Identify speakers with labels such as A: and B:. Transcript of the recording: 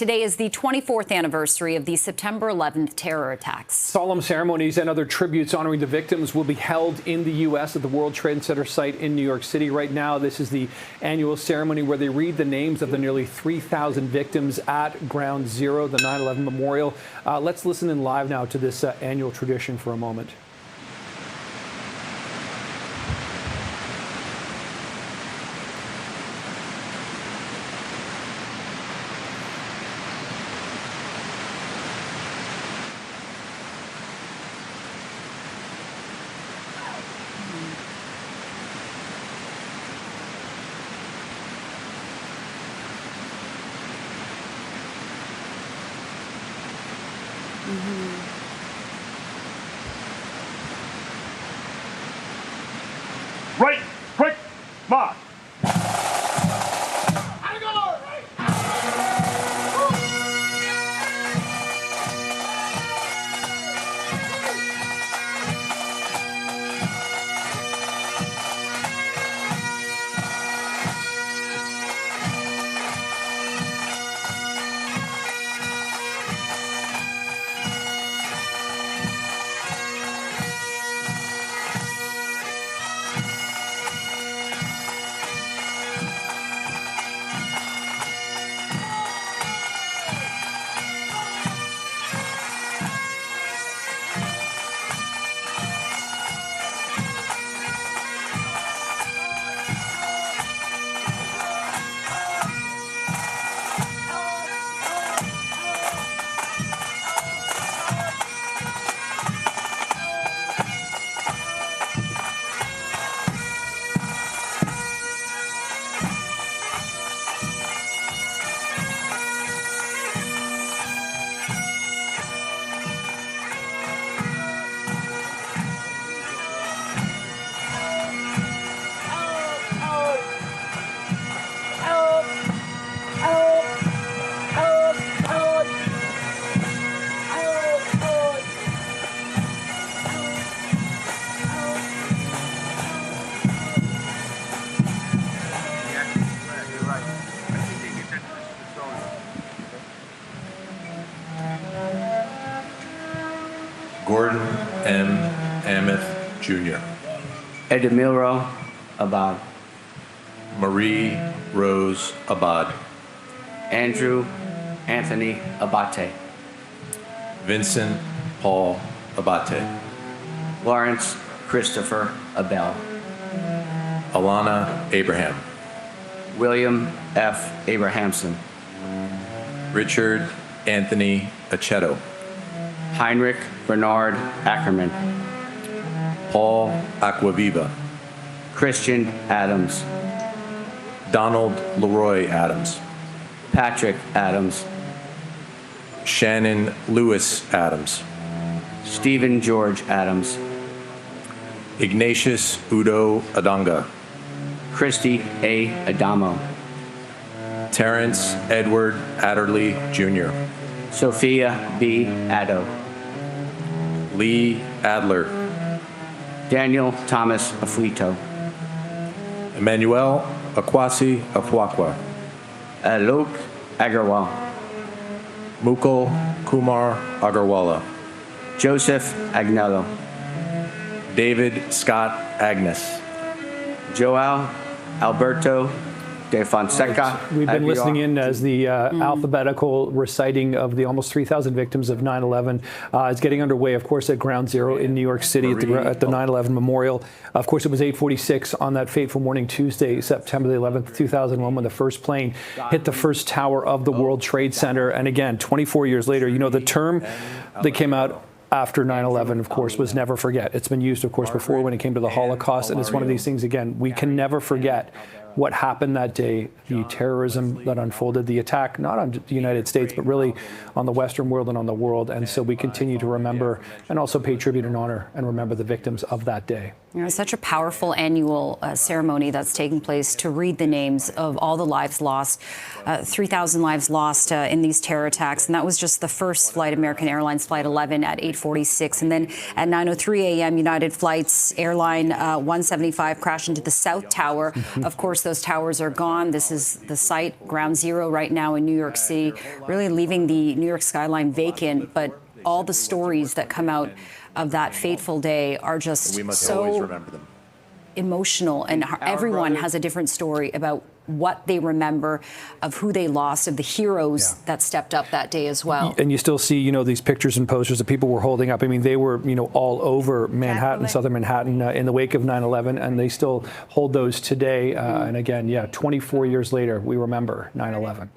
A: Today is the 24th anniversary of the September 11th terror attacks.
B: Solemn ceremonies and other tributes honoring the victims will be held in the U.S. at the World Trade Center site in New York City. Right now, this is the annual ceremony where they read the names of the nearly 3,000 victims at Ground Zero, the 9/11 memorial. Let's listen in live now to this annual tradition for a moment.
C: Right, quick, march.
D: Gordon M. Amith, Jr.
E: Edemiro Abad.
D: Marie Rose Abad.
E: Andrew Anthony Abate.
D: Vincent Paul Abate.
E: Lawrence Christopher Abel.
D: Alana Abraham.
E: William F. Abrahamson.
D: Richard Anthony Aceto.
E: Heinrich Bernard Ackerman.
D: Paul Aquaviva.
E: Christian Adams.
D: Donald Leroy Adams.
E: Patrick Adams.
D: Shannon Lewis Adams.
E: Stephen George Adams.
D: Ignatius Udo Adanga.
E: Christy A. Adamo.
D: Terrence Edward Adderley, Jr.
E: Sophia B. Addo.
D: Lee Adler.
E: Daniel Thomas Aflito.
D: Emmanuel Akwasi Afwakwa.
E: Alok Agarwal.
D: Mukul Kumar Agarwala.
E: Joseph Agnello.
D: David Scott Agnes.
E: Joao Alberto de Fonseca.
B: We've been listening in as the alphabetical reciting of the almost 3,000 victims of 9/11 is getting underway, of course, at Ground Zero in New York City at the 9/11 memorial. Of course, it was 8:46 on that fateful morning, Tuesday, September the 11th, 2001, when the first plane hit the first tower of the World Trade Center. And again, 24 years later, you know, the term that came out after 9/11, of course, was never forget. It's been used, of course, before when it came to the Holocaust, and it's one of these things, again, we can never forget what happened that day, the terrorism that unfolded, the attack, not on the United States, but really on the Western world and on the world. And so we continue to remember and also pay tribute and honor and remember the victims of that day.
A: You know, it's such a powerful annual ceremony that's taking place to read the names of all the lives lost, 3,000 lives lost in these terror attacks. And that was just the first flight, American Airlines Flight 11 at 8:46. And then at 9:03 a.m., United Flights Airline 175 crashed into the South Tower. Of course, those towers are gone. This is the site, ground zero right now in New York City, really leaving the New York skyline vacant. But all the stories that come out of that fateful day are just
D: We must
A: so
D: always remember them.
A: emotional, and everyone has a different story about what they remember of who they lost, of the heroes that stepped up that day as well.
B: And you still see, you know, these pictures and posters that people were holding up. I mean, they were, you know, all over Manhattan, southern Manhattan, in the wake of 9/11, and they still hold those today. And again, 24 years later, we remember 9/11.